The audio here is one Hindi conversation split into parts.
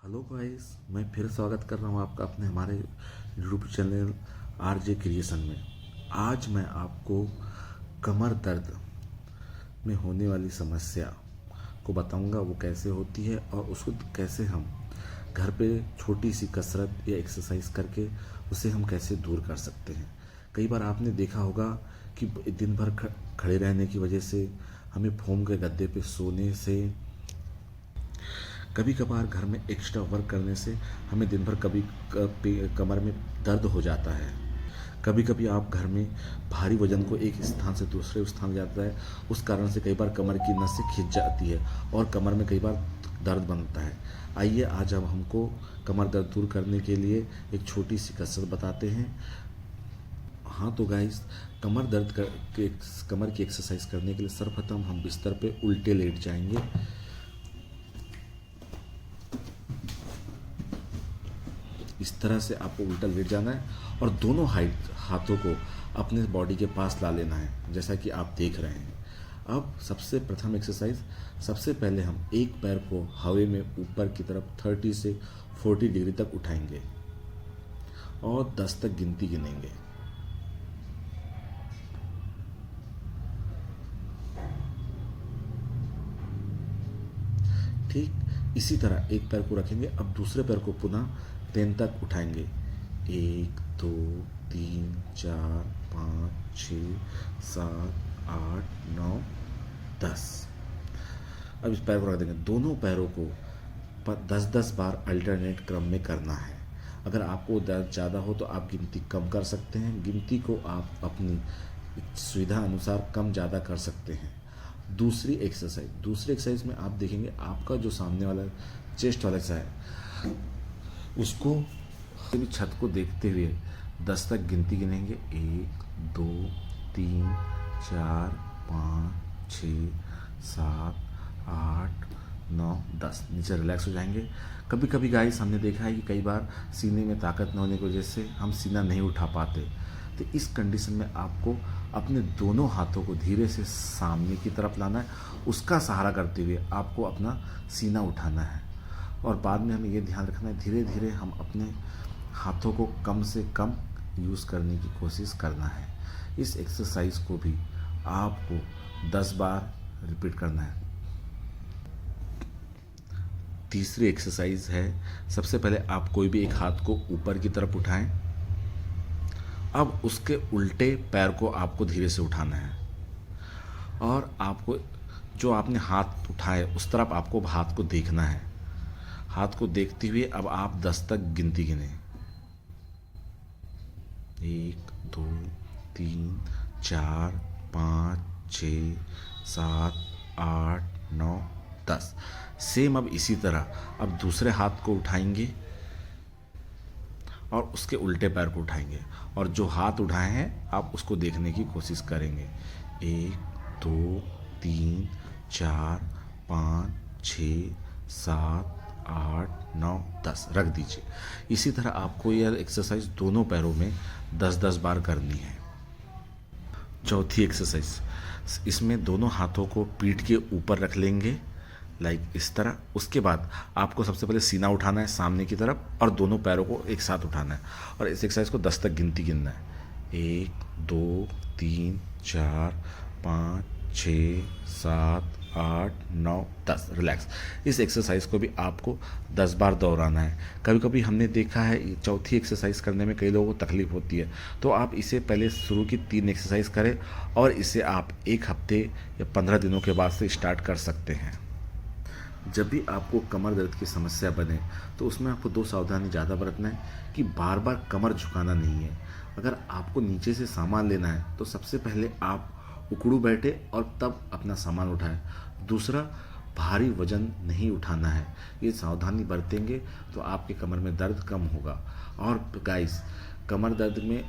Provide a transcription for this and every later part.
हेलो गाइस, मैं फिर स्वागत कर रहा हूँ आपका अपने हमारे यूट्यूब चैनल आरजे क्रिएशन में। आज मैं आपको कमर दर्द में होने वाली समस्या को बताऊंगा, वो कैसे होती है और उसको कैसे हम घर पे छोटी सी कसरत या एक्सरसाइज करके उसे हम कैसे दूर कर सकते हैं। कई बार आपने देखा होगा कि दिन भर खड़े रहने की वजह से हमें फोम के गद्दे पे सोने से, कभी कभार घर में एक्स्ट्रा वर्क करने से हमें दिन भर कमर में दर्द हो जाता है। कभी कभी आप घर में भारी वजन को एक स्थान से दूसरे स्थान ले जाता है, उस कारण से कई बार कमर की नसें खिंच जाती है और कमर में कई बार दर्द बनता है। आइए आज हम हमको कमर दर्द दूर करने के लिए एक छोटी सी कसरत बताते हैं। हाँ तो गाइस, कमर की एक्सरसाइज करने के लिए सर्वप्रथम हम बिस्तर पे उल्टे लेट जाएंगे। इस तरह से आपको उल्टा लेट जाना है और दोनों हाथों को अपने बॉडी के पास ला लेना है, जैसा कि आप देख रहे हैं। अब सबसे प्रथम एक्सरसाइज, सबसे पहले हम एक पैर को हवा में ऊपर की तरफ 30 से 40 डिग्री तक उठाएंगे और 10 तक गिनती गिनेंगे। ठीक इसी तरह एक पैर को रखेंगे। अब दूसरे पैर को पुनः 10 तक उठाएंगे। 1 2 3 4 5 6 7 8 9 10। अब इस पैर को रख देंगे। दोनों पैरों को 10-10 बार अल्टरनेट क्रम में करना है। अगर आपको दर्द ज़्यादा हो तो आप गिनती कम कर सकते हैं। गिनती को आप अपनी सुविधा अनुसार कम ज़्यादा कर सकते हैं। दूसरी एक्सरसाइज में आप देखेंगे आपका जो सामने वाला चेस्ट वाला हिस्सा है, उसको भी छत को देखते हुए 10 तक गिनती गिनेंगे। 1 2 3 4 5 6 7 8 9 10। नीचे रिलैक्स हो जाएंगे। कभी कभी गाइस हमने देखा है कि कई बार सीने में ताकत न होने की वजह से हम सीना नहीं उठा पाते, तो इस कंडीशन में आपको अपने दोनों हाथों को धीरे से सामने की तरफ लाना है। उसका सहारा करते हुए आपको अपना सीना उठाना है और बाद में हमें ये ध्यान रखना है धीरे धीरे हम अपने हाथों को कम से कम यूज़ करने की कोशिश करना है। इस एक्सरसाइज को भी आपको 10 बार रिपीट करना है। तीसरी एक्सरसाइज है, सबसे पहले आप कोई भी एक हाथ को ऊपर की तरफ उठाएं। अब उसके उल्टे पैर को आपको धीरे से उठाना है और आपको जो आपने हाथ उठाए उस तरफ आपको हाथ को देखना है। हाथ को देखते हुए अब आप 10 तक गिनती गिने। 1 2 3 4 5 6 7 8 9 10। सेम अब इसी तरह अब दूसरे हाथ को उठाएंगे और उसके उल्टे पैर को उठाएंगे और जो हाथ उठाए हैं आप उसको देखने की कोशिश करेंगे। 1 2 3 4 5 6 7 8 9 10 रख दीजिए। इसी तरह आपको यह एक्सरसाइज दोनों पैरों में 10-10 बार करनी है। चौथी एक्सरसाइज, इसमें दोनों हाथों को पीठ के ऊपर रख लेंगे, लाइक इस तरह। उसके बाद आपको सबसे पहले सीना उठाना है सामने की तरफ और दोनों पैरों को एक साथ उठाना है और इस एक्सरसाइज को 10 तक गिनती गिनना है। 1 2 3 4 5 6 7 8 9 10। रिलैक्स। इस एक्सरसाइज को भी आपको 10 बार दोहराना है। कभी कभी हमने देखा है चौथी एक्सरसाइज करने में कई लोगों को तकलीफ होती है, तो आप इसे पहले शुरू की 3 एक्सरसाइज करें और इसे आप 1 हफ्ते या 15 दिनों के बाद से स्टार्ट कर सकते हैं। जब भी आपको कमर दर्द की समस्या बने तो उसमें आपको 2 सावधानी ज़्यादा बरतना है कि बार बार कमर झुकाना नहीं है। अगर आपको नीचे से सामान लेना है तो सबसे पहले आप उकड़ू बैठे और तब अपना सामान उठाएं। दूसरा, भारी वजन नहीं उठाना है। ये सावधानी बरतेंगे तो आपके कमर में दर्द कम होगा। और गाइस, कमर दर्द में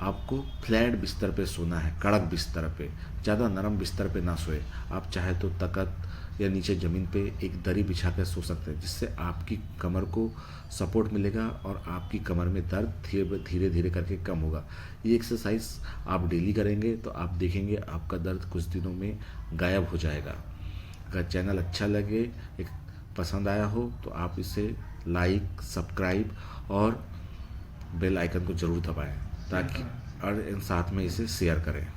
आपको फ्लैट बिस्तर पे सोना है, कड़क बिस्तर पे, ज़्यादा नरम बिस्तर पे ना सोए। आप चाहे तो तख्त या नीचे ज़मीन पे एक दरी बिछा कर सो सकते हैं, जिससे आपकी कमर को सपोर्ट मिलेगा और आपकी कमर में दर्द धीरे धीरे करके कम होगा। ये एक्सरसाइज आप डेली करेंगे तो आप देखेंगे आपका दर्द कुछ दिनों में गायब हो जाएगा। अगर चैनल अच्छा लगे, एक पसंद आया हो तो आप इसे लाइक, सब्सक्राइब और बेल आइकन को ज़रूर दबाएं ताकि और साथ में इसे शेयर करें।